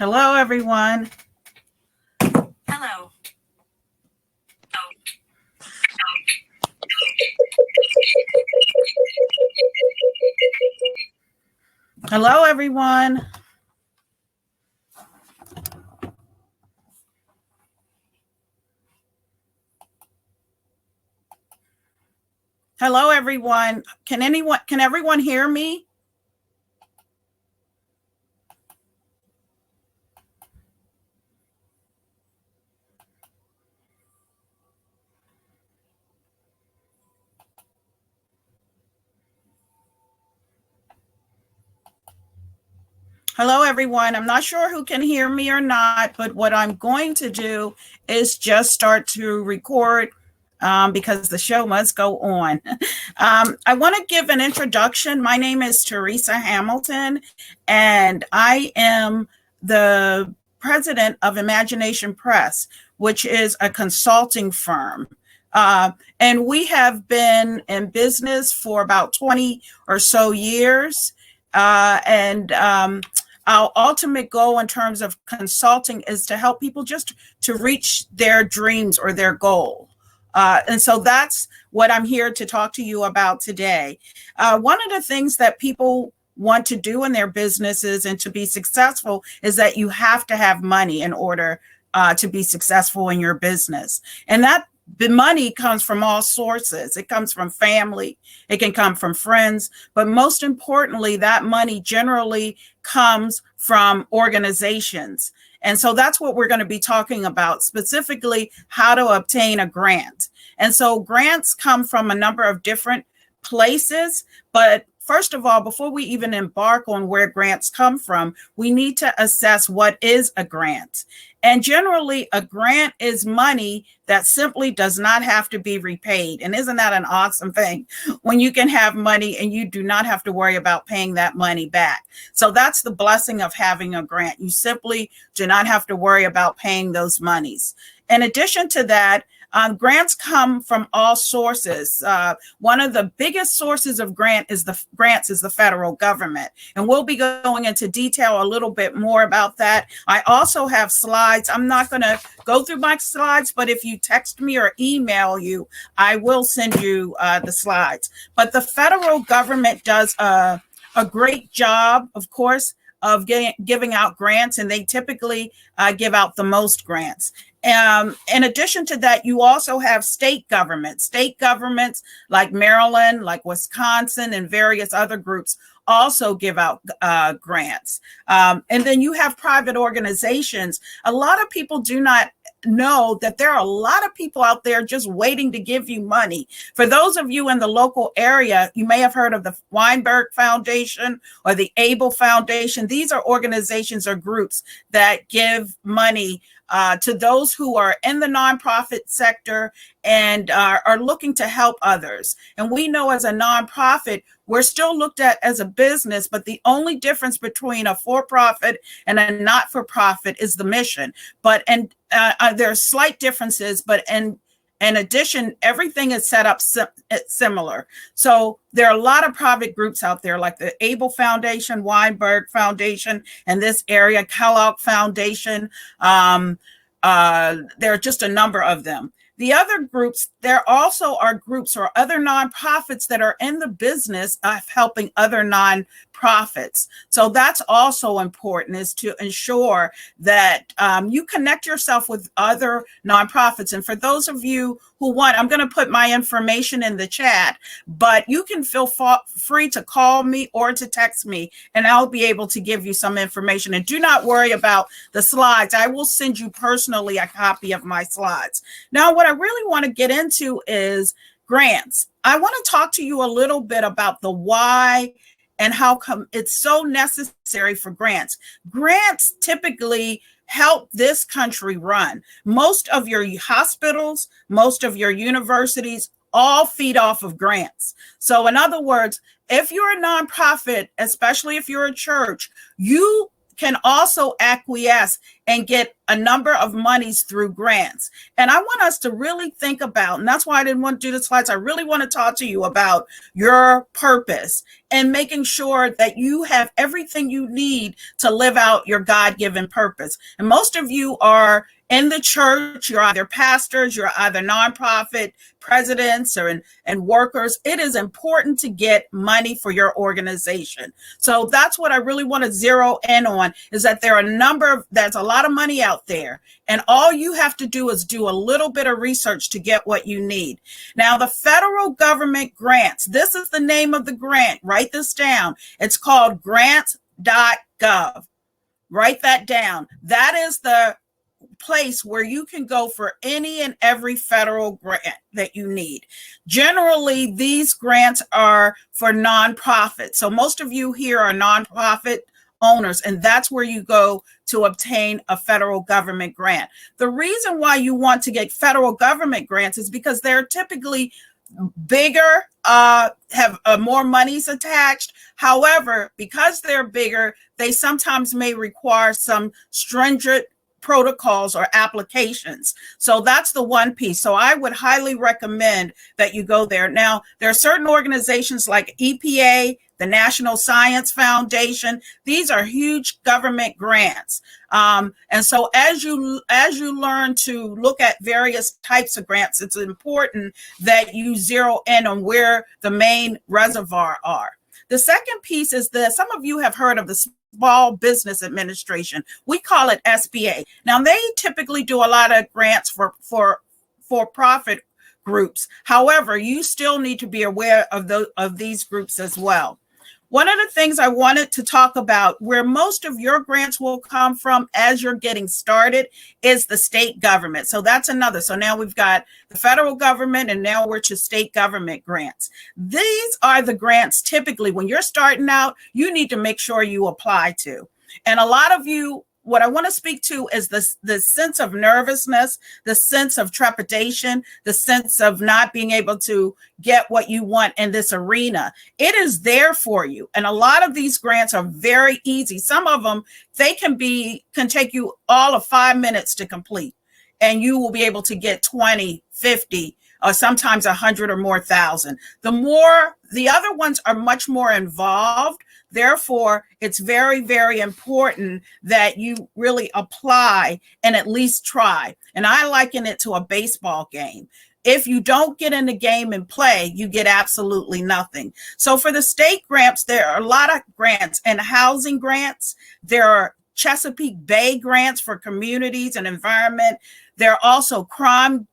Hello, everyone. Hello. Hello, everyone. Hello, everyone. Can everyone hear me? Hello, everyone. I'm not sure who can hear me or not, but what I'm going to do is just start to record because the show must go on. I want to give an introduction. My name is Teresa Hamilton, and I am the president of Imagination Press, which is a consulting firm. And we have been in business for about 20 or so years. Our ultimate goal in terms of consulting is to help people just to reach their dreams or their goal. And so that's what I'm here to talk to you about today. One of the things that people want to do in their businesses and to be successful is that you have to have money in order to be successful in your business. And that the money comes from all sources. It comes from family. It can come from friends. But most importantly, that money generally comes from organizations. And so that's what we're going to be talking about, specifically how to obtain a grant. And so grants come from a number of different places. But first of all, before we even embark on where grants come from, we need to assess what is a grant. And generally, a grant is money that simply does not have to be repaid. And isn't that an awesome thing when you can have money and you do not have to worry about paying that money back? So that's the blessing of having a grant. You simply do not have to worry about paying those monies. In addition to that, grants come from all sources. One of the biggest sources of grants is the federal government. And we'll be going into detail a little bit more about that. I also have slides. I'm not going to go through my slides, but if you text me or email you, I will send you the slides. But the federal government does a great job, of course, of giving out grants, and they typically give out the most grants. In addition to that, you also have state governments like Maryland, like Wisconsin, and various other groups also give out grants. And then you have private organizations. A lot of people do not know that there are a lot of people out there just waiting to give you money. For those of you in the local area, you may have heard of the Weinberg Foundation or the Able Foundation. These are organizations or groups that give money to those who are in the nonprofit sector and are looking to help others. And we know as a nonprofit, we're still looked at as a business, but the only difference between a for-profit and a not-for-profit is the mission. But there are slight differences, but in addition, everything is set up similar. So there are a lot of private groups out there like the Able Foundation, Weinberg Foundation, and this area, Kellogg Foundation. There are just a number of them. The other groups, there also are groups or other nonprofits that are in the business of helping other nonprofits. So that's also important, is to ensure that you connect yourself with other nonprofits. And for those of you who want, I'm going to put my information in the chat, but you can feel free to call me or to text me, and I'll be able to give you some information. And do not worry about the slides. I will send you personally a copy of my slides. Now, what I really want to get into is grants. I want to talk to you a little bit about the why and how come it's so necessary for grants. Grants typically help this country run. Most of your hospitals, most of your universities all feed off of grants. So in other words, if you're a nonprofit, especially if you're a church, you can also acquiesce and get a number of monies through grants. And I want us to really think about, and that's why I didn't want to do the slides. I really want to talk to you about your purpose and making sure that you have everything you need to live out your God-given purpose. And most of you are in the church, you're either pastors, you're either nonprofit presidents and workers. It is important to get money for your organization. So that's what I really want to zero in on, is that there's a lot of money out there, and all you have to do is do a little bit of research to get what you need. Now, the federal government grants, this is the name of the grant. Write this down. It's called grants.gov. Write that down. That is the place where you can go for any and every federal grant that you need. Generally, these grants are for nonprofits. So most of you here are nonprofit owners, and that's where you go to obtain a federal government grant. The reason why you want to get federal government grants is because they're typically bigger, have more monies attached. However, because they're bigger, they sometimes may require some stringent protocols or applications. So that's the one piece. So I would highly recommend that you go there. Now, there are certain organizations like EPA, the National Science Foundation. These are huge government grants. And so as you learn to look at various types of grants, it's important that you zero in on where the main reservoir are. The second piece is this. Some of you have heard of the Small Business Administration. We call it SBA. Now, they typically do a lot of grants for profit groups. However, you still need to be aware of these groups as well. One of the things I wanted to talk about, where most of your grants will come from as you're getting started, is the state government. So that's another. So now we've got the federal government, and now we're to state government grants. These are the grants typically when you're starting out, you need to make sure you apply to. And a lot of you, what I want to speak to is the sense of nervousness, the sense of trepidation, the sense of not being able to get what you want in this arena. It is there for you. And a lot of these grants are very easy. Some of them, they can take you all of 5 minutes to complete, and you will be able to get 20, 50, or sometimes 100 or more thousand. The other ones are much more involved. Therefore, it's very, very important that you really apply and at least try. And I liken it to a baseball game. If you don't get in the game and play, you get absolutely nothing. So for the state grants, there are a lot of grants and housing grants. There are Chesapeake Bay grants for communities and environment. There are also crime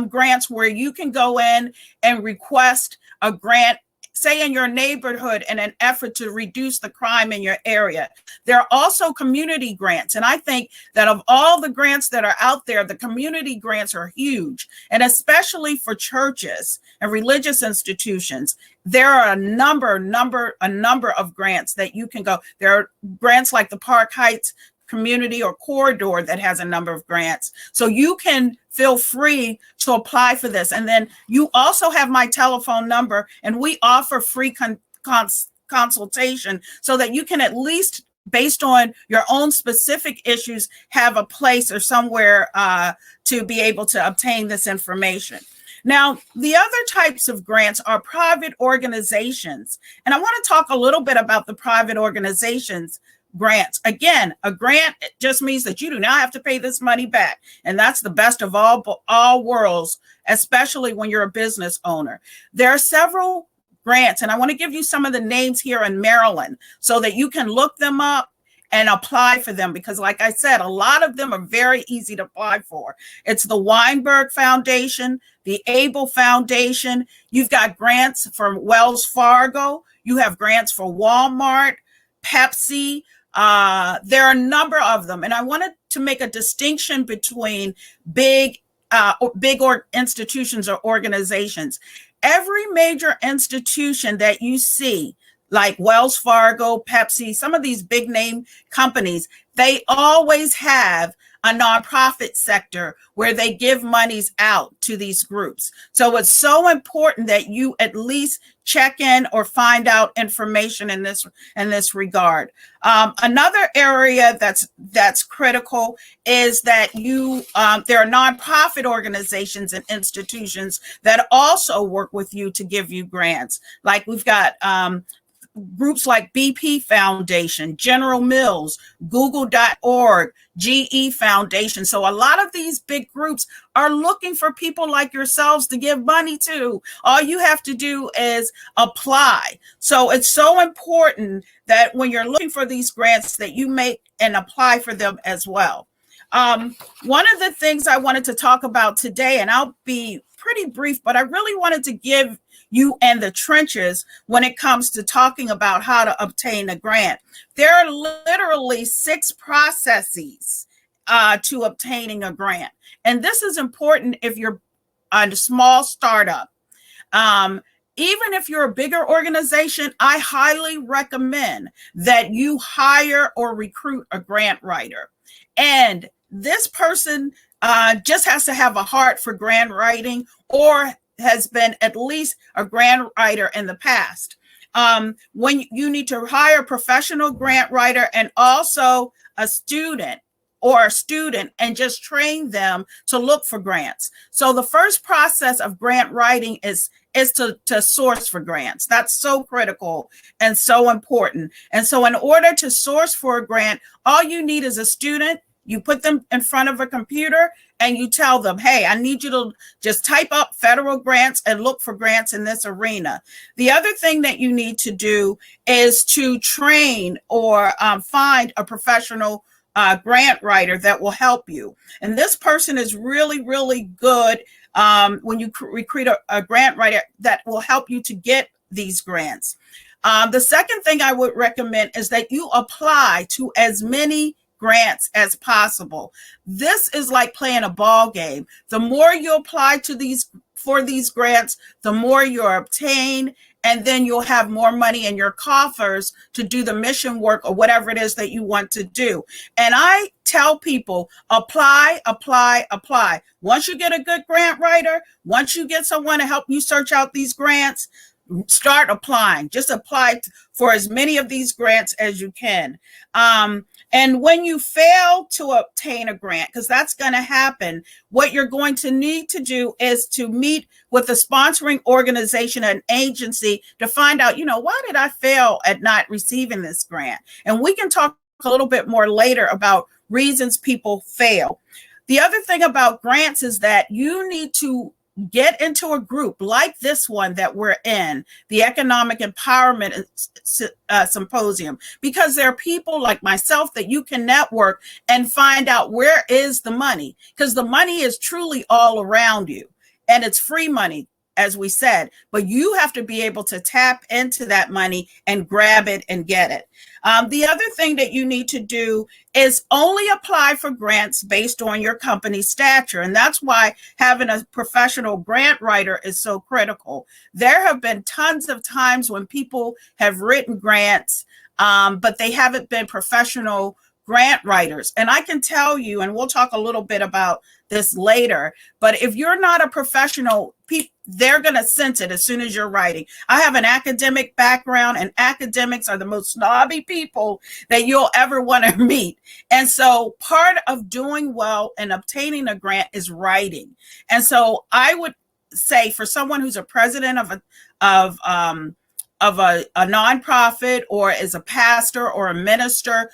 grants where you can go in and request a grant, say in your neighborhood, in an effort to reduce the crime in your area. There are also community grants. And I think that of all the grants that are out there, the community grants are huge. And especially for churches and religious institutions, there are a number of grants that you can go. There are grants like the Park Heights Community or Corridor that has a number of grants. So you can feel free to apply for this. And then you also have my telephone number, and we offer free consultation so that you can at least, based on your own specific issues, have a place or somewhere to be able to obtain this information. Now, the other types of grants are private organizations. And I want to talk a little bit about the private organizations grants. Again, a grant just means that you do not have to pay this money back. And that's the best of all worlds, especially when you're a business owner. There are several grants, and I want to give you some of the names here in Maryland so that you can look them up and apply for them, because like I said, a lot of them are very easy to apply for. It's the Weinberg Foundation, the Able Foundation. You've got grants from Wells Fargo. You have grants for Walmart, Pepsi. There are a number of them. And I wanted to make a distinction between big institutions or organizations. Every major institution that you see, like Wells Fargo, Pepsi, some of these big name companies, they always have a nonprofit sector where they give monies out to these groups. So it's so important that you at least check in or find out information in this regard. Another area that's critical is that there are nonprofit organizations and institutions that also work with you to give you grants. Like we've got groups like BP Foundation, General Mills, Google.org, GE Foundation. So a lot of these big groups are looking for people like yourselves to give money to. All you have to do is apply. So it's so important that when you're looking for these grants that you make and apply for them as well. One of the things I wanted to talk about today, and I'll be pretty brief, but I really wanted to give you and the trenches when it comes to talking about how to obtain a grant. There are literally 6 processes to obtaining a grant. And this is important if you're a small startup. Even if you're a bigger organization, I highly recommend that you hire or recruit a grant writer. And this person just has to have a heart for grant writing or has been at least a grant writer in the past. When you need to hire a professional grant writer and also a student and just train them to look for grants. So the first process of grant writing is to source for grants. That's so critical and so important. And so in order to source for a grant, all you need is a student. You put them in front of a computer and you tell them, hey, I need you to just type up federal grants and look for grants in this arena. The other thing that you need to do is to train or find a professional grant writer that will help you. And this person is really, really good when you recruit a grant writer that will help you to get these grants. The second thing I would recommend is that you apply to as many grants as possible. This is like playing a ball game. The more you apply for these grants, the more you obtain, and then you'll have more money in your coffers to do the mission work or whatever it is that you want to do. And I tell people, apply, apply, apply. Once you get a good grant writer, once you get someone to help you search out these grants, start applying. Just apply for as many of these grants as you can. And when you fail to obtain a grant, because that's going to happen, what you're going to need to do is to meet with the sponsoring organization and agency to find out, why did I fail at not receiving this grant? And we can talk a little bit more later about reasons people fail. The other thing about grants is that you need to get into a group like this one that we're in, the Economic Empowerment Symposium, because there are people like myself that you can network and find out where is the money, because the money is truly all around you and it's free money, as we said, but you have to be able to tap into that money and grab it and get it. The other thing that you need to do is only apply for grants based on your company's stature. And that's why having a professional grant writer is so critical. There have been tons of times when people have written grants, but they haven't been professional grant writers. And I can tell you, and we'll talk a little bit about this later, but if you're not a professional, they're going to sense it as soon as you're writing. I have an academic background, and academics are the most snobby people that you'll ever want to meet. And so part of doing well and obtaining a grant is writing. And so I would say for someone who's a president of a nonprofit, or is a pastor or a minister,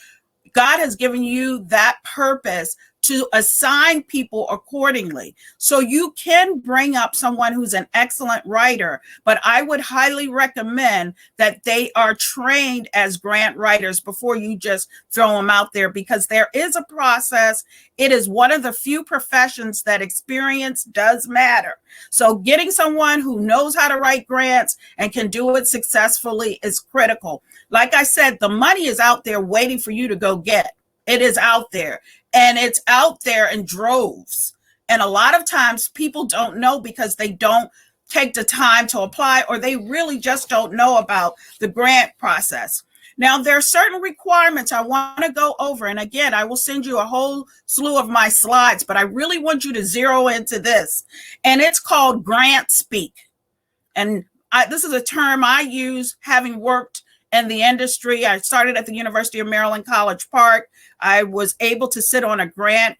God has given you that purpose to assign people accordingly. So you can bring up someone who's an excellent writer, but I would highly recommend that they are trained as grant writers before you just throw them out there, because there is a process. It is one of the few professions that experience does matter. So getting someone who knows how to write grants and can do it successfully is critical. Like I said, the money is out there waiting for you to go get. It is out there, and it's out there in droves. And a lot of times people don't know because they don't take the time to apply, or they really just don't know about the grant process. Now, there are certain requirements I want to go over. And again, I will send you a whole slew of my slides, but I really want you to zero into this. And it's called Grant Speak. And this is a term I use having worked in the industry. I started at the University of Maryland, College Park. I was able to sit on a grant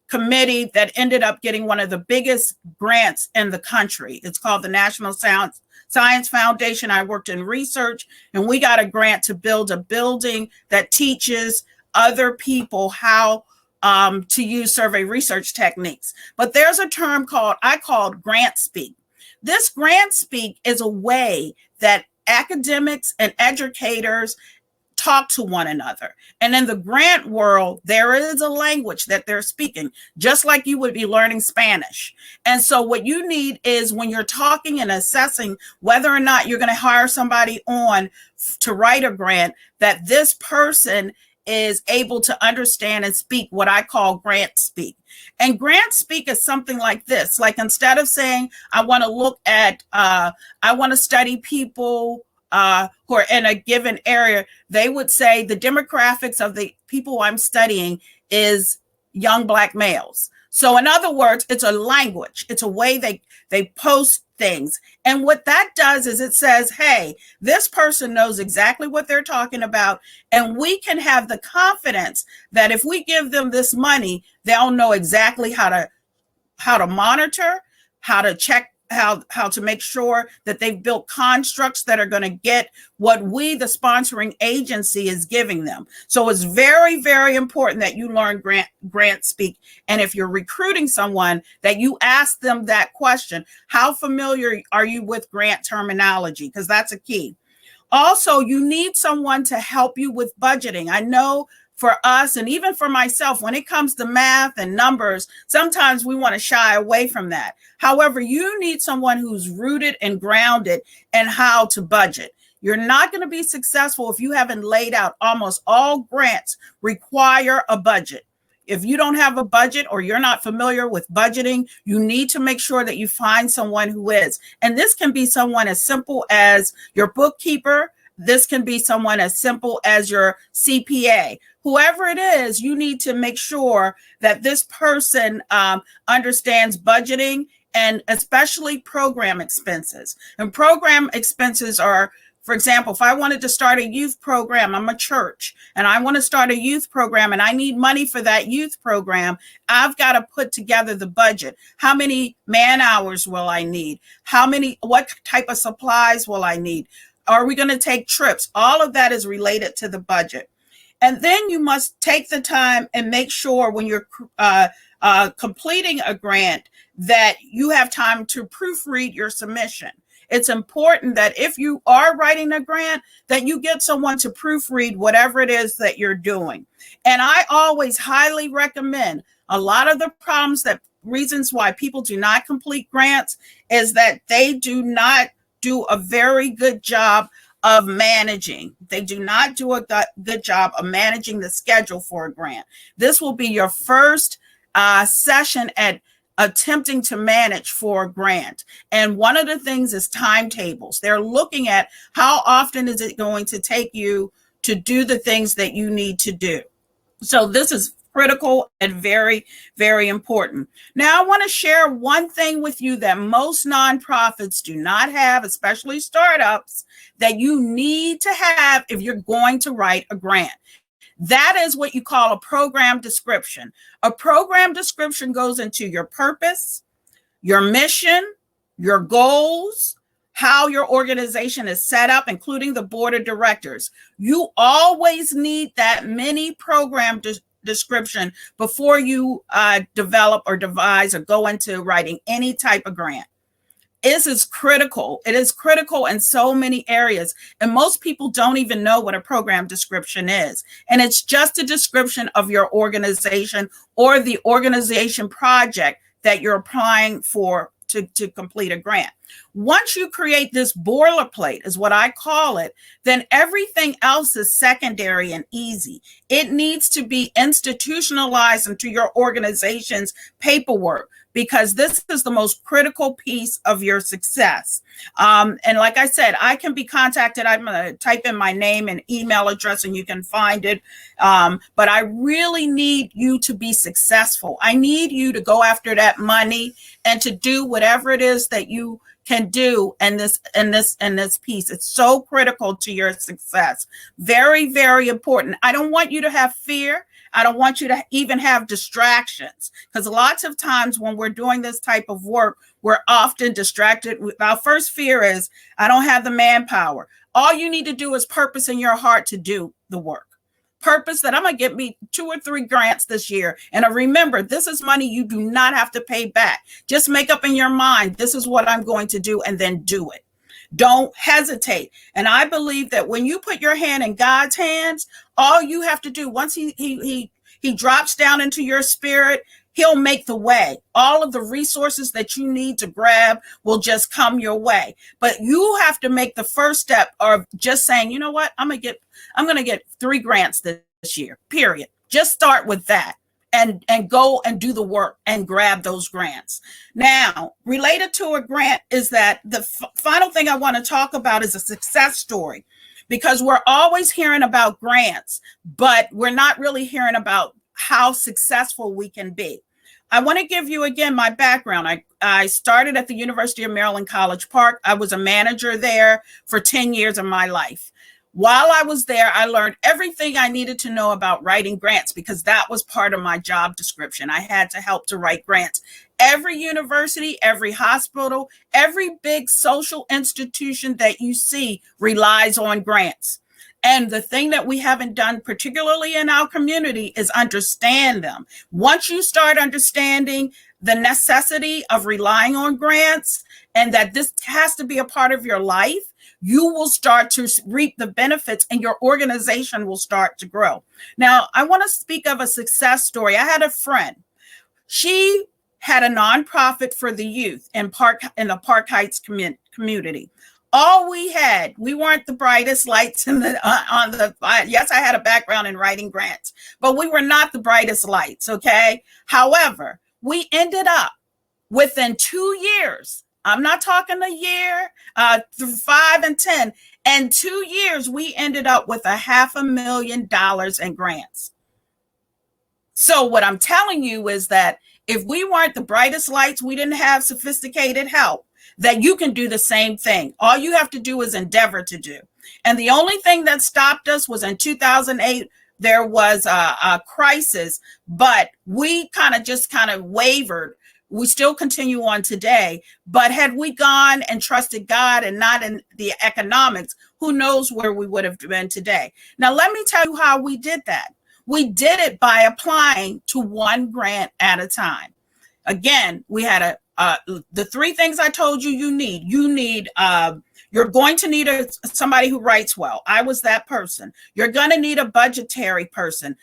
committee that ended up getting one of the biggest grants in the country. It's called the National Science Foundation. I worked in research, and we got a grant to build a building that teaches other people how to use survey research techniques. But there's a term I called grant speak. This grant speak is a way that academics and educators talk to one another. And in the grant world, there is a language that they're speaking, just like you would be learning Spanish. And so what you need is, when you're talking and assessing whether or not you're going to hire somebody on to write a grant, that this person is able to understand and speak what I call grant speak. And grant speak is something like this. Like, instead of saying, I want to look at, I want to study people who are in a given area, they would say the demographics of the people I'm studying is young Black males. So in other words, it's a language. It's a way they post things. And what that does is it says, hey, this person knows exactly what they're talking about. And we can have the confidence that if we give them this money, they'll know exactly how to monitor, how to check, how to make sure that they've built constructs that are going to get what we, the sponsoring agency, is giving them. So it's very, very important that you learn grant speak. And if you're recruiting someone, that you ask them that question. How familiar are you with grant terminology? Because that's a key. Also, you need someone to help you with budgeting. I know for us, and even for myself, when it comes to math and numbers, sometimes we want to shy away from that. However, you need someone who's rooted and grounded in how to budget. You're not going to be successful if you haven't laid out. Almost all grants require a budget. If you don't have a budget, or you're not familiar with budgeting, you need to make sure that you find someone who is. And this can be someone as simple as your bookkeeper. This can be someone as simple as your CPA. Whoever it is, you need to make sure that this person understands budgeting, and especially program expenses. And program expenses are, for example, if I wanted to start a youth program, I'm a church, and I want to start a youth program, and I need money for that youth program, I've got to put together the budget. How many man hours will I need? What type of supplies will I need? Are we going to take trips? All of that is related to the budget. And then you must take the time and make sure, when you're completing a grant, that you have time to proofread your submission. It's important that if you are writing a grant, that you get someone to proofread whatever it is that you're doing. And I always highly recommend, a lot of the reasons why people do not complete grants is that they do not do a very good job of managing. They do not do a good job of managing the schedule for a grant. This will be your first session at attempting to manage for a grant. And one of the things is timetables. They're looking at how often is it going to take you to do the things that you need to do. So this is critical and very, very important. Now, I want to share one thing with you that most nonprofits do not have, especially startups, that you need to have if you're going to write a grant. That is what you call a program description. A program description goes into your purpose, your mission, your goals, how your organization is set up, including the board of directors. You always need that mini program description before you develop or devise or go into writing any type of grant. This is critical. It is critical in so many areas. And most people don't even know what a program description is. And it's just a description of your organization or the organization project that you're applying for to complete a grant. Once you create this boilerplate, is what I call it, then everything else is secondary and easy. It needs to be institutionalized into your organization's paperwork, because this is the most critical piece of your success. And like I said, I can be contacted. I'm going to type in my name and email address and you can find it. But I really need you to be successful. I need you to go after that money and to do whatever it is that you can do in this piece. It's so critical to your success. Very, very important. I don't want you to have fear. I don't want you to even have distractions, because lots of times when we're doing this type of work, we're often distracted. Our first fear is, I don't have the manpower. All you need to do is purpose in your heart to do the work. Purpose that I'm going to get me 2 or 3 grants this year. And remember, this is money you do not have to pay back. Just make up in your mind, this is what I'm going to do, and then do it. Don't hesitate. And I believe that when you put your hand in God's hands, all you have to do, once he drops down into your spirit, he'll make the way. All of the resources that you need to grab will just come your way. But you have to make the first step of just saying, you know what, I'm going to get 3 grants this year, period. Just start with that. And go and do the work and grab those grants. Now, related to a grant is that the final thing I want to talk about is a success story, because we're always hearing about grants, but we're not really hearing about how successful we can be. I want to give you again my background. I started at the University of Maryland, College Park. I was a manager there for 10 years of my life. While I was there, I learned everything I needed to know about writing grants, because that was part of my job description. I had to help to write grants. Every university, every hospital, every big social institution that you see relies on grants. And the thing that we haven't done, particularly in our community, is understand them. Once you start understanding the necessity of relying on grants, and that this has to be a part of your life, you will start to reap the benefits, and your organization will start to grow. Now, I want to speak of a success story. I had a friend. She had a nonprofit for the youth in the Park Heights community. All we weren't the brightest lights yes, I had a background in writing grants, but we were not the brightest lights, okay? However, we ended up within 2 years, I'm not talking a year, 5 and 10. And 2 years, we ended up with $500,000 in grants. So what I'm telling you is that if we weren't the brightest lights, we didn't have sophisticated help, that you can do the same thing. All you have to do is endeavor to do. And the only thing that stopped us was in 2008, there was a crisis, but we kind of wavered. We still continue on today, but had we gone and trusted God and not in the economics, who knows where we would have been today. Now, let me tell you how we did that. We did it by applying to 1 grant at a time. Again, we had the 3 things I told you need. You're going to need somebody who writes well. I was that person. You're going to need a budgetary person.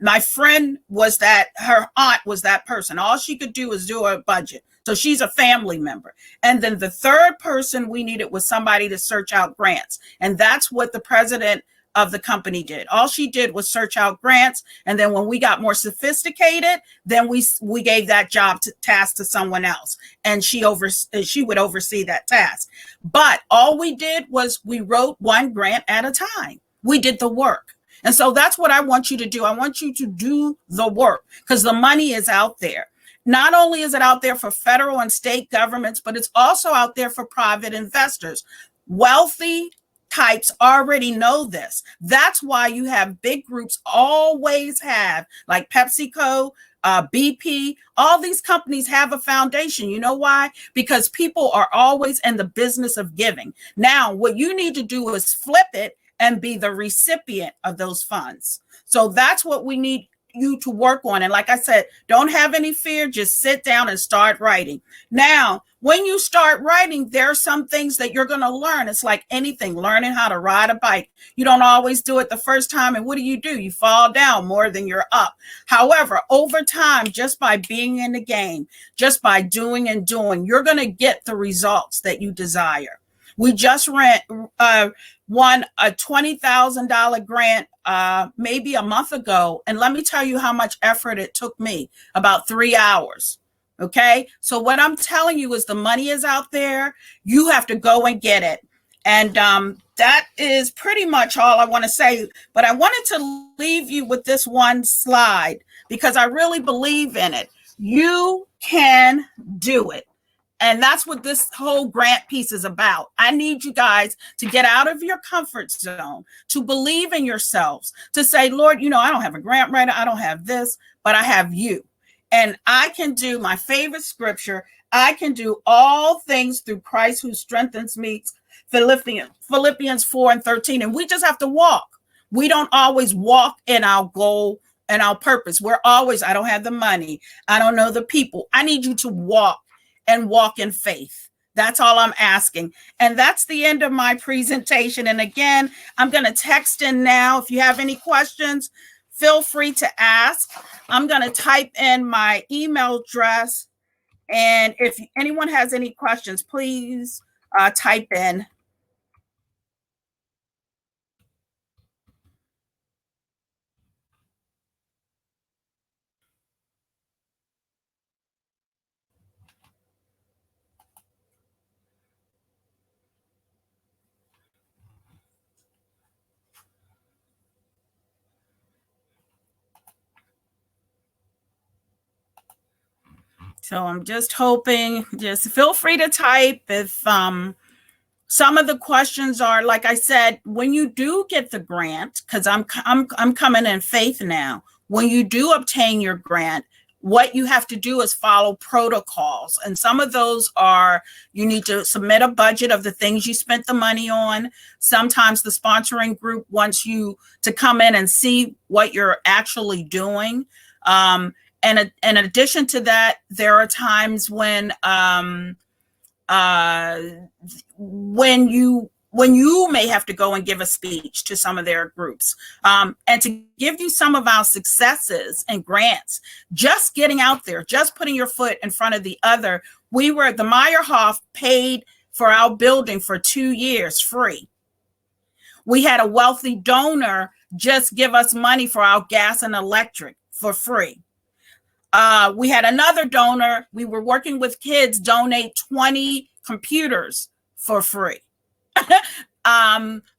My friend her aunt was that person. All she could do was do a budget. So she's a family member. And then the 3rd person we needed was somebody to search out grants. And that's what the president of the company did. All she did was search out grants. And then when we got more sophisticated, then we gave that task to someone else. And she would oversee that task. But all we did was we wrote 1 grant at a time. We did the work. And so that's what I want you to do. I want you to do the work, because the money is out there. Not only is it out there for federal and state governments, but it's also out there for private investors. Wealthy types already know this. That's why you have big groups always have, like PepsiCo, BP, all these companies have a foundation. You know why? Because people are always in the business of giving. Now, what you need to do is flip it and be the recipient of those funds. So that's what we need you to work on. And like I said, don't have any fear, just sit down and start writing. Now, when you start writing, there are some things that you're going to learn. It's like anything, learning how to ride a bike. You don't always do it the first time. And what do? You fall down more than you're up. However, over time, just by being in the game, just by doing, you're going to get the results that you desire. We just won a $20,000 grant maybe a month ago. And let me tell you how much effort it took me, about 3 hours. Okay. So what I'm telling you is the money is out there. You have to go and get it. And that is pretty much all I want to say. But I wanted to leave you with this one slide, because I really believe in it. You can do it. And that's what this whole grant piece is about. I need you guys to get out of your comfort zone, to believe in yourselves, to say, Lord, you know, I don't have a grant writer, I don't have this, but I have you. And I can do my favorite scripture. I can do all things through Christ who strengthens me. Philippians 4:13. And we just have to walk. We don't always walk in our goal and our purpose. We're always, I don't have the money. I don't know the people. I need you to walk and walk in faith. That's all I'm asking. And that's the end of my presentation. And again, I'm going to text in now. If you have any questions, feel free to ask. I'm going to type in my email address. And if anyone has any questions, please type in. So I'm just hoping, just feel free to type if some of the questions are, like I said, when you do get the grant, because I'm coming in faith now, when you do obtain your grant, what you have to do is follow protocols. And some of those are, you need to submit a budget of the things you spent the money on. Sometimes the sponsoring group wants you to come in and see what you're actually doing. And in addition to that, there are times when you may have to go and give a speech to some of their groups. And to give you some of our successes and grants, just getting out there, just putting your foot in front of the other. The Meyerhoff paid for our building for 2 years free. We had a wealthy donor just give us money for our gas and electric for free. We had another donor, we were working with kids, donate 20 computers for free.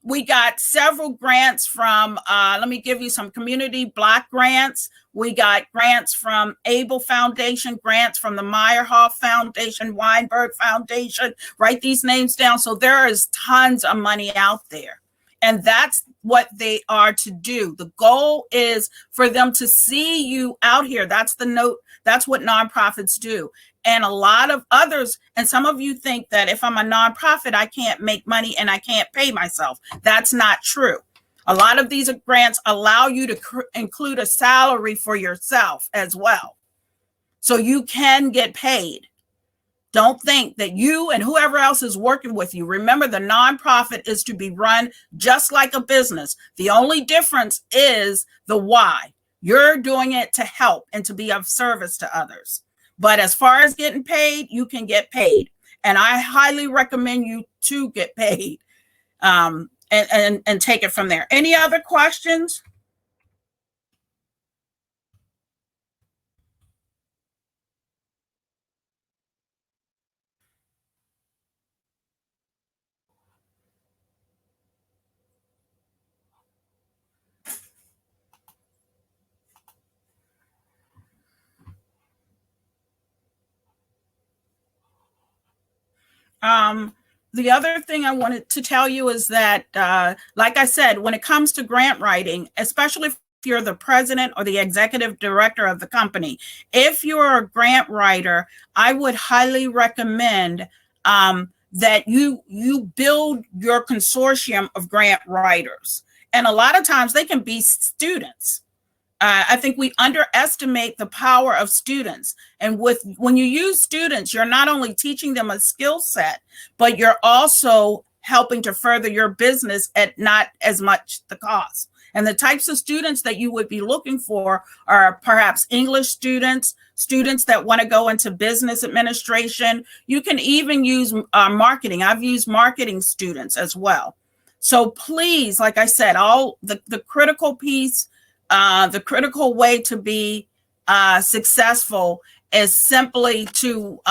We got several grants from, let me give you some community Black grants. We got grants from Able Foundation, grants from the Meyerhoff Foundation, Weinberg Foundation. Write these names down. So there is tons of money out there. And that's what they are to do. The goal is for them to see you out here. That's the note. That's what nonprofits do. And a lot of others, and some of you think that if I'm a nonprofit, I can't make money and I can't pay myself. That's not true. A lot of these grants allow you to include a salary for yourself as well. So you can get paid. Don't think that you and whoever else is working with you. Remember, the nonprofit is to be run just like a business. The only difference is the why. You're doing it to help and to be of service to others. But as far as getting paid, you can get paid. And I highly recommend you to get paid and take it from there. Any other questions? The other thing I wanted to tell you is that, like I said, when it comes to grant writing, especially if you're the president or the executive director of the company, if you're a grant writer, I would highly recommend that you build your consortium of grant writers. And a lot of times they can be students. I think we underestimate the power of students. And when you use students, you're not only teaching them a skill set, but you're also helping to further your business at not as much the cost. And the types of students that you would be looking for are perhaps English students, students that want to go into business administration. You can even use marketing. I've used marketing students as well. So please, like I said, all the critical piece, the critical way to be successful is simply to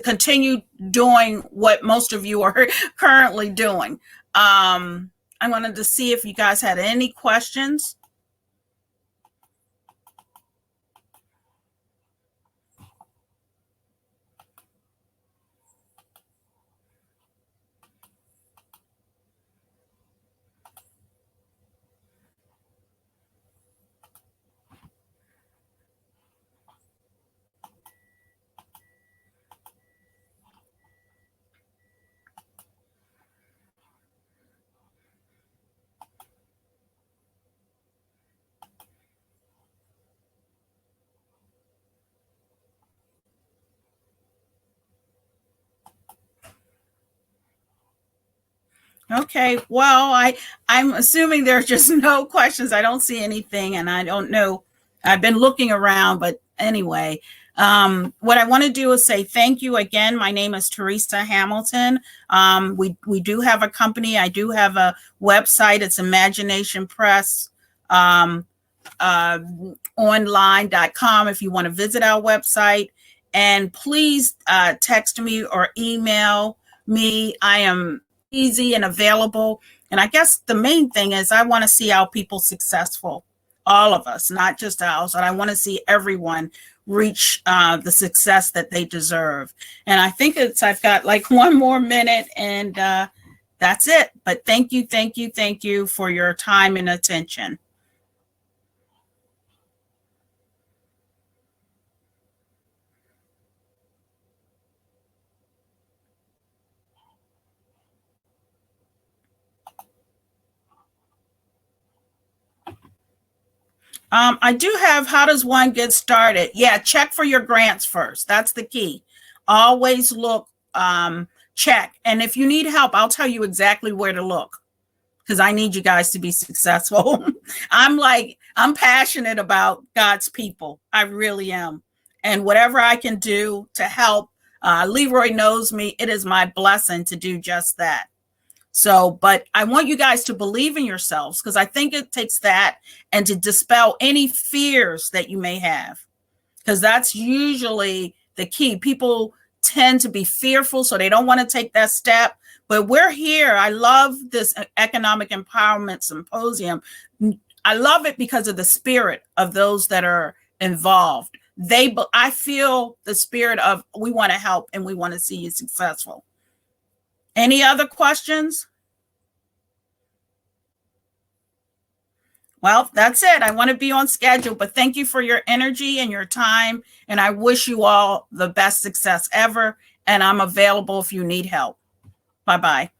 continue doing what most of you are currently doing. I wanted to see if you guys had any questions. Okay, well, I'm assuming there's just no questions. I don't see anything, and I don't know. I've been looking around, but anyway, what I want to do is say thank you again. My name is Teresa Hamilton. We do have a company. I do have a website. It's Imagination Press. Online.com if you want to visit our website. And please text me or email me. I am easy and available. And I guess the main thing is I want to see our people successful, all of us, not just ours. And I want to see everyone reach the success that they deserve. And I think I've got like 1 more minute, and that's it. But thank you for your time and attention. I do have, how does one get started? Yeah, check for your grants first. That's the key. Always look, check. And if you need help, I'll tell you exactly where to look, because I need you guys to be successful. I'm passionate about God's people. I really am. And whatever I can do to help, Leroy knows me. It is my blessing to do just that. So, but I want you guys to believe in yourselves, because I think it takes that, and to dispel any fears that you may have, because that's usually the key. People tend to be fearful, so they don't want to take that step. But we're here. I love this economic empowerment symposium. I love it because of the spirit of those that are involved. I feel the spirit of, we want to help and we want to see you successful. Any other questions? Well, that's it. I want to be on schedule, but thank you for your energy and your time. And I wish you all the best success ever. And I'm available if you need help. Bye-bye.